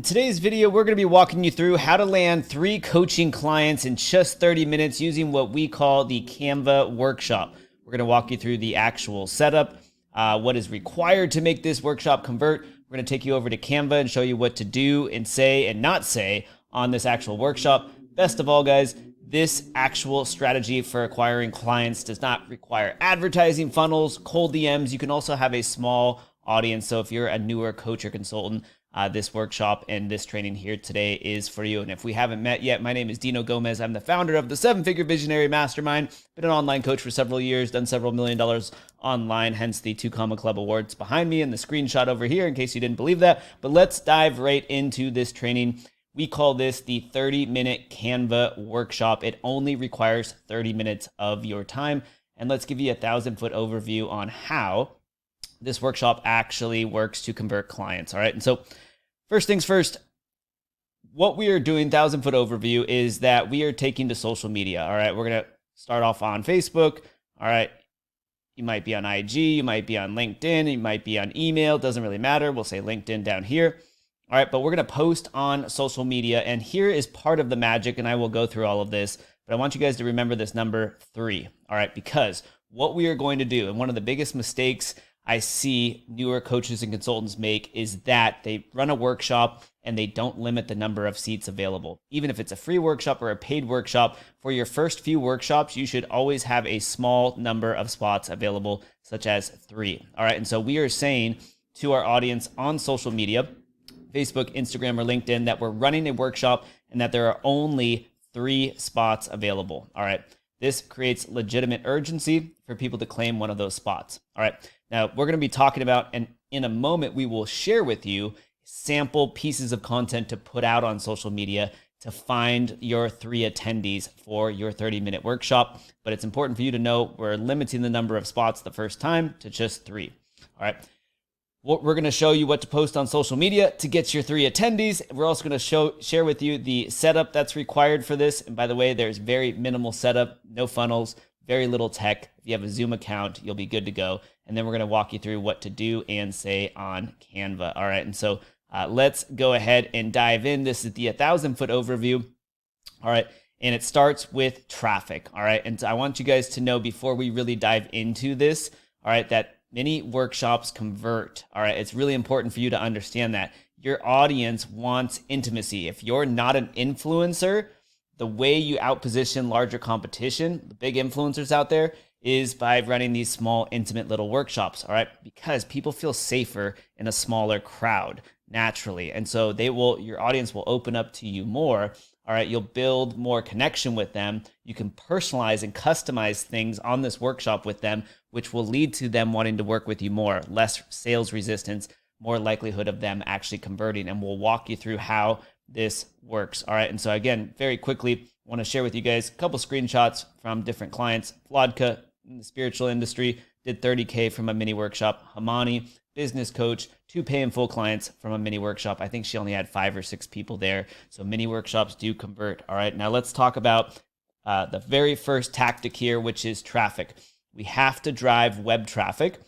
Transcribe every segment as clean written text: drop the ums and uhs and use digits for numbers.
In today's video, we're going to be walking you through how to land 3 coaching clients in just 30 minutes using what we call the Canva workshop. We're going to walk you through the actual setup, what is required to make this workshop convert. We're going to take you over to Canva and show you what to do and say and not say on this actual workshop. Best of all, guys, this actual strategy for acquiring clients does not require advertising funnels, cold DMs. You can also have a small audience. So if you're a newer coach or consultant, this workshop and this training here today is for you. And if we haven't met yet, my name is Dino Gomez. I'm the founder of the 7-Figure Visionary Mastermind. Been an online coach for several years, done several $1 million online, hence the 2 Comma Club awards behind me and the screenshot over here in case you didn't believe that. But let's dive right into this training. We call this the 30-minute Canva workshop. It only requires 30 minutes of your time. And let's give you a 1,000-foot overview on how this workshop actually works to convert clients. All right. And so first things first, what we are doing, 1,000-foot overview, is that we are taking to social media. All right. We're going to start off on Facebook. All right. You might be on IG, you might be on LinkedIn, you might be on email. Doesn't really matter. We'll say LinkedIn down here. All right. But we're going to post on social media. And here is part of the magic. And I will go through all of this, but I want you guys to remember this number 3. All right. Because what we are going to do, and one of the biggest mistakes I see newer coaches and consultants make, is that they run a workshop and they don't limit the number of seats available. Even if it's a free workshop or a paid workshop, for your first few workshops, you should always have a small number of spots available, such as 3. All right. And so we are saying to our audience on social media, Facebook, Instagram, or LinkedIn, that we're running a workshop and that there are only 3 spots available. All right. This creates legitimate urgency for people to claim one of those spots. All right. Now, we're going to be talking about, and in a moment, we will share with you sample pieces of content to put out on social media to find your 3 attendees for your 30-minute workshop. But it's important for you to know we're limiting the number of spots the first time to just 3. All right. We're going to show you what to post on social media to get your 3 attendees. We're also going to share with you the setup that's required for this. And by the way, there's very minimal setup, no funnels, very little tech. If you have a Zoom account, you'll be good to go. And then we're going to walk you through what to do and say on Canva. All right. And so let's go ahead and dive in. This is the 1,000-foot overview. All right. And it starts with traffic. All right. And so I want you guys to know before we really dive into this, all right, that many workshops convert. All right. It's really important for you to understand that your audience wants intimacy. If you're not an influencer, the way you outposition larger competition, the big influencers out there, is by running these small, intimate little workshops. All right. Because people feel safer in a smaller crowd naturally. And so your audience will open up to you more. All right. You'll build more connection with them. You can personalize and customize things on this workshop with them, which will lead to them wanting to work with you more, less sales resistance, more likelihood of them actually converting. And we'll walk you through how this works. All right. And so again, very quickly, I want to share with you guys a couple screenshots from different clients. Vlodka in the spiritual industry did 30K from a mini workshop. Hamani, business coach, 2 pay in full clients from a mini workshop. I think she only had 5 or 6 people there. So mini workshops do convert. All right. Now let's talk about the very first tactic here, which is traffic. We have to drive web traffic.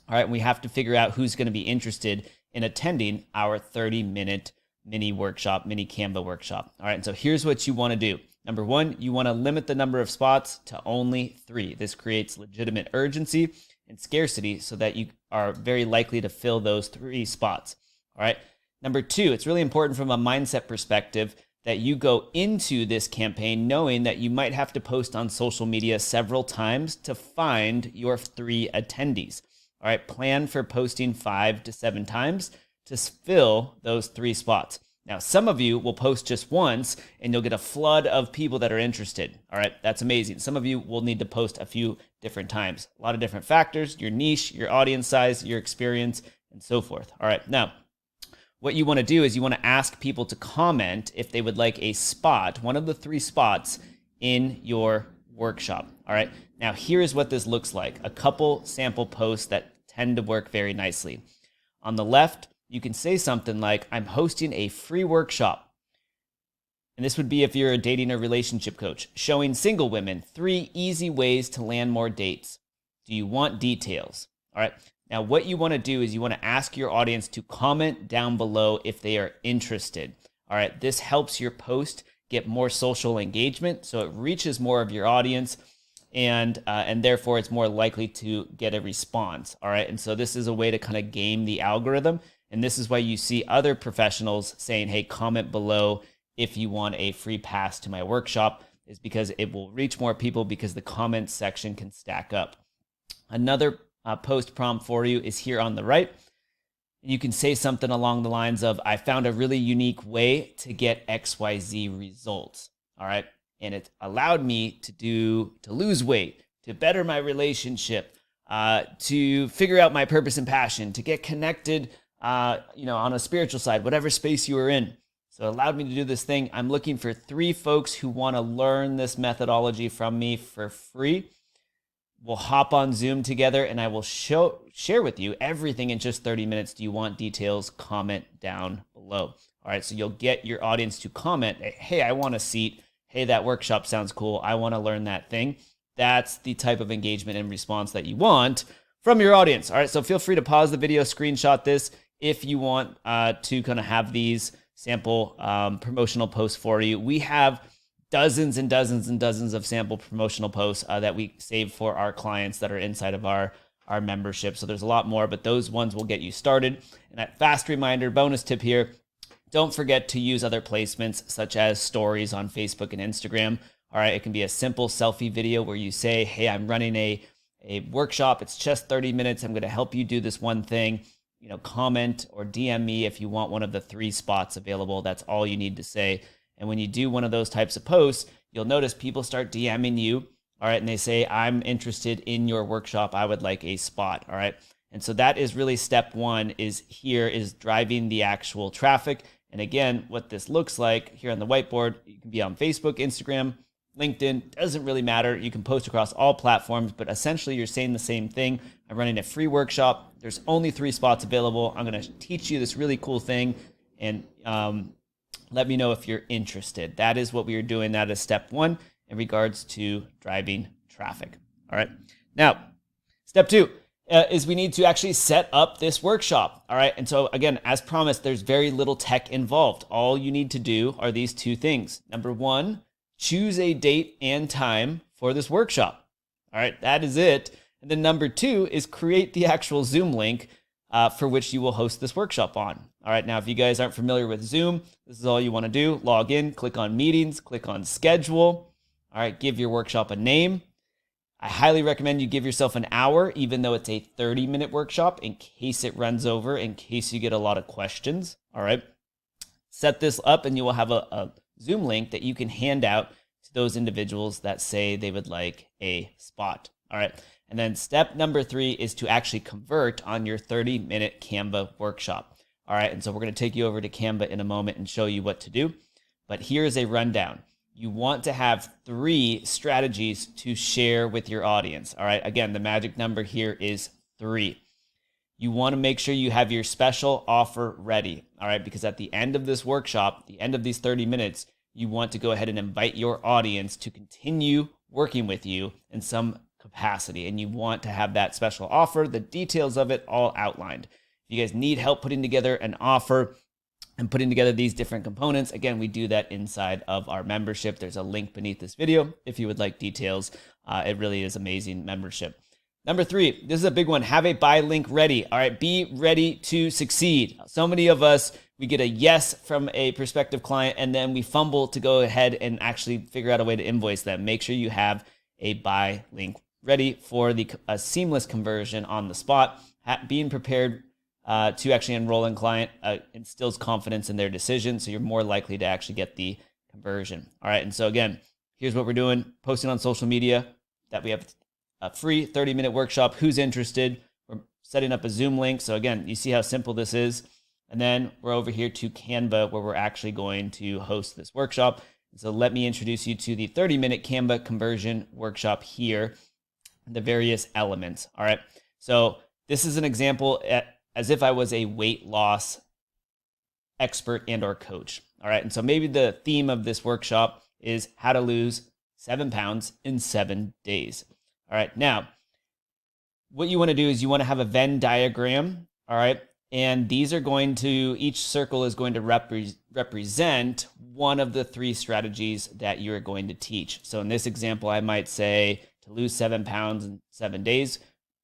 All right. We have to figure out who's going to be interested in attending our 30-minute mini workshop, mini Canva workshop. All right. And so here's what you want to do. Number 1, you want to limit the number of spots to only 3. This creates legitimate urgency and scarcity so that you are very likely to fill those 3 spots. All right. Number 2, it's really important from a mindset perspective that you go into this campaign knowing that you might have to post on social media several times to find your 3 attendees. All right. Plan for posting 5 to 7 times to fill those 3 spots. Now, some of you will post just once and you'll get a flood of people that are interested. All right. That's amazing. Some of you will need to post a few different times. A lot of different factors, your niche, your audience size, your experience, and so forth. All right. Now, what you want to do is you want to ask people to comment if they would like a spot, one of the 3 spots in your workshop. All right. Now, here is what this looks like. A couple sample posts that tend to work very nicely. On the left, you can say something like, I'm hosting a free workshop. And this would be if you're a dating or relationship coach, showing single women 3 easy ways to land more dates. Do you want details? All right. Now, what you want to do is you want to ask your audience to comment down below if they are interested. All right, this helps your post get more social engagement, so it reaches more of your audience, and therefore it's more likely to get a response. All right, and so this is a way to kind of game the algorithm, and this is why you see other professionals saying, hey, comment below if you want a free pass to my workshop, is because it will reach more people because the comments section can stack up. Another post prompt for you is here on the right. You can say something along the lines of, I found a really unique way to get XYZ results. All right. And it allowed me to lose weight, to better my relationship, to figure out my purpose and passion, to get connected, on a spiritual side, whatever space you were in. So it allowed me to do this thing. I'm looking for 3 folks who want to learn this methodology from me for free. We'll hop on Zoom together and I will share with you everything in just 30 minutes. Do you want details? Comment down below. All right, so you'll get your audience to comment, hey, I want a seat. Hey, that workshop sounds cool. I want to learn that thing. That's the type of engagement and response that you want from your audience. All right, so feel free to pause the video, screenshot this if you want to kind of have these sample promotional posts for you. We have dozens and dozens and dozens of sample promotional posts that we save for our clients that are inside of our membership. So there's a lot more, but those ones will get you started. And a fast reminder, bonus tip here, don't forget to use other placements such as stories on Facebook and Instagram. All right, it can be a simple selfie video where you say, hey, I'm running a workshop. It's just 30 minutes. I'm going to help you do this one thing. Comment or DM me if you want one of the 3 spots available. That's all you need to say. And when you do one of those types of posts, you'll notice people start DMing you, all right, and they say, I'm interested in your workshop. I would like a spot, all right? And so that is really step 1 is driving the actual traffic. And again, what this looks like here on the whiteboard, you can be on Facebook, Instagram, LinkedIn, doesn't really matter. You can post across all platforms, but essentially you're saying the same thing. I'm running a free workshop. There's only 3 spots available. I'm going to teach you this really cool thing. And, let me know if you're interested. That is what we are doing. That is step 1 in regards to driving traffic. All right. Now, step 2 is we need to actually set up this workshop. All right. And so again, as promised, there's very little tech involved. All you need to do are these 2 things. Number 1, choose a date and time for this workshop. All right. That is it. And then number 2 is create the actual Zoom link for which you will host this workshop on. All right, now if you guys aren't familiar with Zoom, this is all you want to do. Log in, click on meetings, click on schedule. All right, give your workshop a name. I highly recommend you give yourself an hour, even though it's a 30-minute workshop, in case it runs over, in case you get a lot of questions. All right, set this up and you will have a Zoom link that you can hand out to those individuals that say they would like a spot. All right. And then step number 3 is to actually convert on your 30-minute Canva workshop. All right, and so we're going to take you over to Canva in a moment and show you what to do. But here's a rundown. You want to have 3 strategies to share with your audience. All right, again, the magic number here is 3. You want to make sure you have your special offer ready. All right, because at the end of this workshop, the end of these 30 minutes, you want to go ahead and invite your audience to continue working with you in some capacity, and you want to have that special offer, the details of it all outlined. If you guys need help putting together an offer and putting together these different components, again, we do that inside of our membership. There's a link beneath this video if you would like details. It really is amazing membership. Number 3, this is a big one. Have a buy link ready. All right, be ready to succeed. So many of us, we get a yes from a prospective client, and then we fumble to go ahead and actually figure out a way to invoice them. Make sure you have a buy link ready for a seamless conversion on the spot. Being prepared to actually enroll in client instills confidence in their decision, so you're more likely to actually get the conversion. All right, and so again, here's what we're doing. Posting on social media that we have a free 30-minute workshop. Who's interested? We're setting up a Zoom link. So again, you see how simple this is. And then we're over here to Canva, where we're actually going to host this workshop. So let me introduce you to the 30-minute Canva conversion workshop here. The various elements. All right. So this is an example as if I was a weight loss expert and or coach. All right. And so maybe the theme of this workshop is how to lose 7 pounds in 7 days. All right. Now, what you want to do is you want to have a Venn diagram, all right? And these are going to, each circle is going to represent one of the 3 strategies that you're going to teach. So in this example, I might say to lose 7 pounds in 7 days,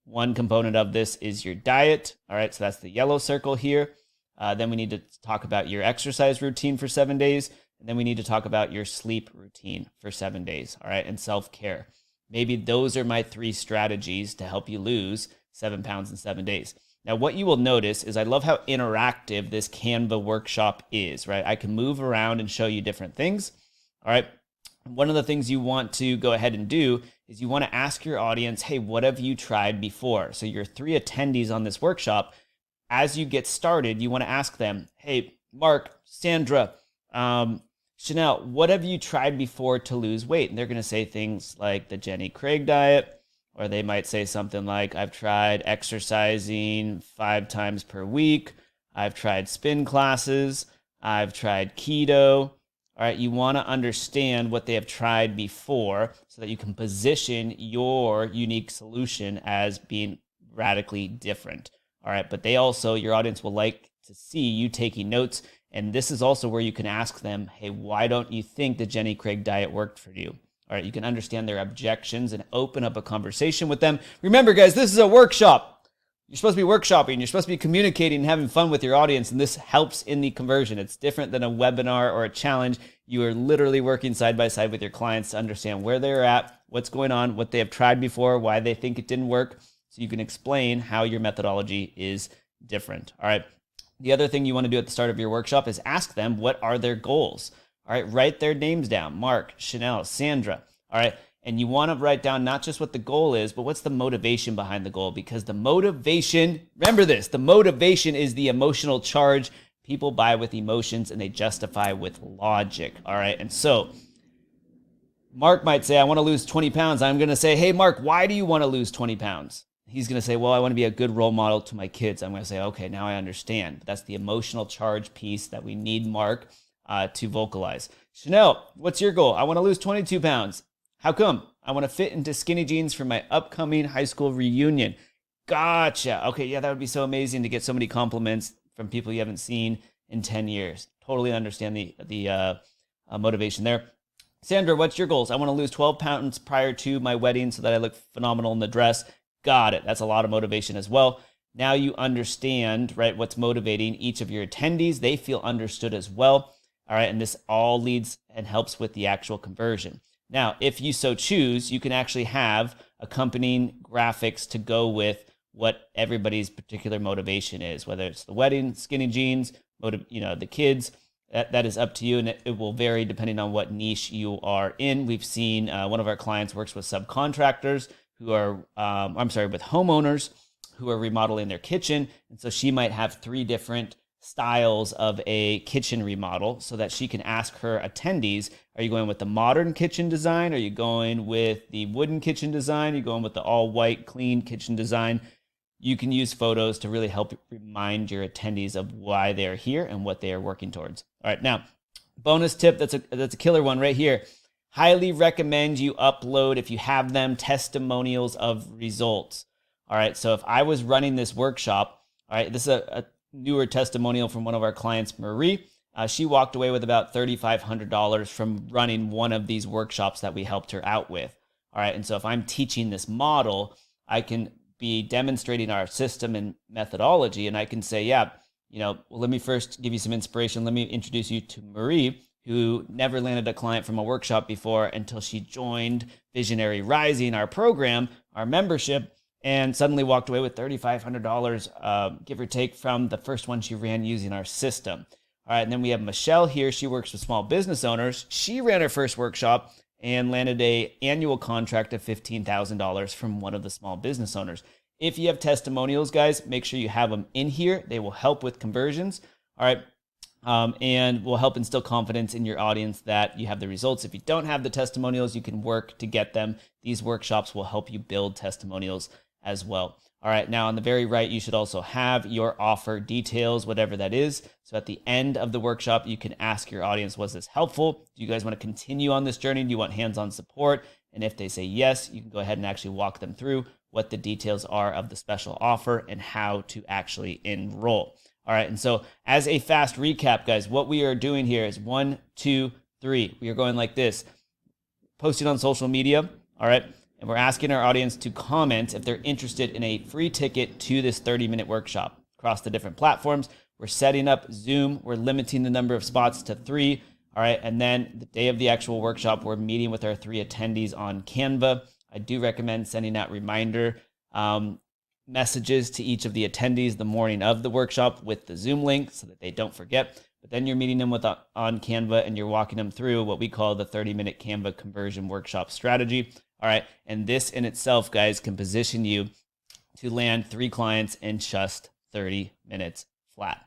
one component of this is your diet, all right? So that's the yellow circle here. Then we need to talk about your exercise routine for 7 days. And then we need to talk about your sleep routine for 7 days, all right? And self-care. Maybe those are my 3 strategies to help you lose 7 pounds in 7 days. Now, what you will notice is I love how interactive this Canva workshop is, right? I can move around and show you different things, all right? One of the things you want to go ahead and do is you want to ask your audience, hey, what have you tried before? So your 3 attendees on this workshop, as you get started, you want to ask them, hey, Mark, Sandra, Chanel, what have you tried before to lose weight? And they're going to say things like the Jenny Craig diet, or they might say something like, I've tried exercising 5 times per week. I've tried spin classes. I've tried keto. All right, you want to understand what they have tried before so that you can position your unique solution as being radically different. All right, but they also, your audience will like to see you taking notes. And this is also where you can ask them, hey, why don't you think the Jenny Craig diet worked for you? All right, you can understand their objections and open up a conversation with them. Remember, guys, this is a workshop. You're supposed to be workshopping. You're supposed to be communicating and having fun with your audience, and this helps in the conversion. It's different than a webinar or a challenge. You are literally working side by side with your clients to understand where they're at, what's going on, what they have tried before, why they think it didn't work, so you can explain how your methodology is different. All right. The other thing you want to do at the start of your workshop is ask them, what are their goals? All right, write their names down, Mark, Chanel, Sandra, all right? And you want to write down not just what the goal is, but what's the motivation behind the goal, because the motivation, remember this, the motivation is the emotional charge. People buy with emotions and they justify with logic, all right? And so Mark might say, I want to lose 20 pounds. I'm going to say, hey, Mark, why do you want to lose 20 pounds? He's going to say, well, I want to be a good role model to my kids. I'm going to say, okay, now I understand. That's the emotional charge piece that we need Mark to vocalize. Chanel, what's your goal? I want to lose 22 pounds. How come? I want to fit into skinny jeans for my upcoming high school reunion. Gotcha. Okay, yeah, that would be so amazing to get so many compliments from people you haven't seen in 10 years. Totally understand the motivation there. Sandra, what's your goals? I want to lose 12 pounds prior to my wedding so that I look phenomenal in the dress. Got it. That's a lot of motivation as well. Now you understand, right, what's motivating each of your attendees. They feel understood as well. All right, and this all leads and helps with the actual conversion. Now, if you so choose, you can actually have accompanying graphics to go with what everybody's particular motivation is, whether it's the wedding, skinny jeans, the kids. That is up to you, and it will vary depending on what niche you are in. We've seen one of our clients works with subcontractors who are, with homeowners who are remodeling their kitchen, and so she might have 3 different styles of a kitchen remodel so that she can ask her attendees, are you going with the modern kitchen design? Are you going with the wooden kitchen design? Are you going with the all-white, clean kitchen design? You can use photos to really help remind your attendees of why they're here and what they are working towards. All right, now, bonus tip, that's a killer one right here. Highly recommend you upload, if you have them, testimonials of results. All right, so if I was running this workshop, all right, this is a newer testimonial from one of our clients, Marie. She walked away with about $3,500 from running one of these workshops that we helped her out with. All right, and so if I'm teaching this model, I can be demonstrating our system and methodology, and I can say, let me first give you some inspiration. Let me introduce you to Marie, who never landed a client from a workshop before until she joined Visionary Rising, our program, our membership, and suddenly walked away with $3,500, give or take, from the first one she ran using our system. All right, and then we have Michelle here. She works with small business owners. She ran her first workshop and landed an annual contract of $15,000 from one of the small business owners. If you have testimonials, guys, make sure you have them in here. They will help with conversions. All right. And will help instill confidence in your audience that you have the results. If you don't have the testimonials, you can work to get them. These workshops will help you build testimonials as well. All right, now on the very right, you should also have your offer details, whatever that is. So at the end of the workshop, you can ask your audience, was this helpful? Do you guys want to continue on this journey? Do you want hands-on support? And if they say yes, you can go ahead and actually walk them through what the details are of the special offer and how to actually enroll. All right, and so as a fast recap, guys, what we are doing here is 1, 2, 3. We are going like this, posting on social media, all right, and we're asking our audience to comment if they're interested in a free ticket to this 30-minute workshop across the different platforms. We're setting up Zoom. We're limiting the number of spots to 3. All right. And then the day of the actual workshop, we're meeting with our 3 attendees on Canva. I do recommend sending out reminder messages to each of the attendees the morning of the workshop with the Zoom link so that they don't forget. But then you're meeting them on Canva and you're walking them through what we call the 30-minute Canva conversion workshop strategy. All right. And this in itself, guys, can position you to land 3 clients in just 30 minutes flat.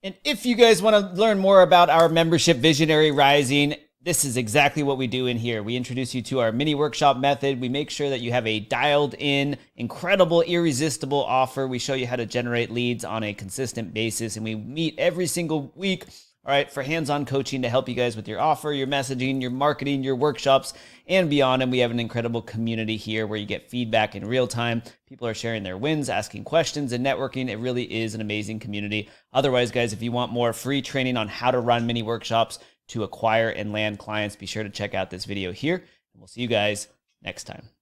And if you guys want to learn more about our membership Visionary Rising, this is exactly what we do in here. We introduce you to our mini workshop method. We make sure that you have a dialed in, incredible, irresistible offer. We show you how to generate leads on a consistent basis. And we meet every single week, all right, for hands-on coaching to help you guys with your offer, your messaging, your marketing, your workshops, and beyond. And we have an incredible community here where you get feedback in real time. People are sharing their wins, asking questions, and networking. It really is an amazing community. Otherwise, guys, if you want more free training on how to run mini workshops to acquire and land clients, be sure to check out this video here. And we'll see you guys next time.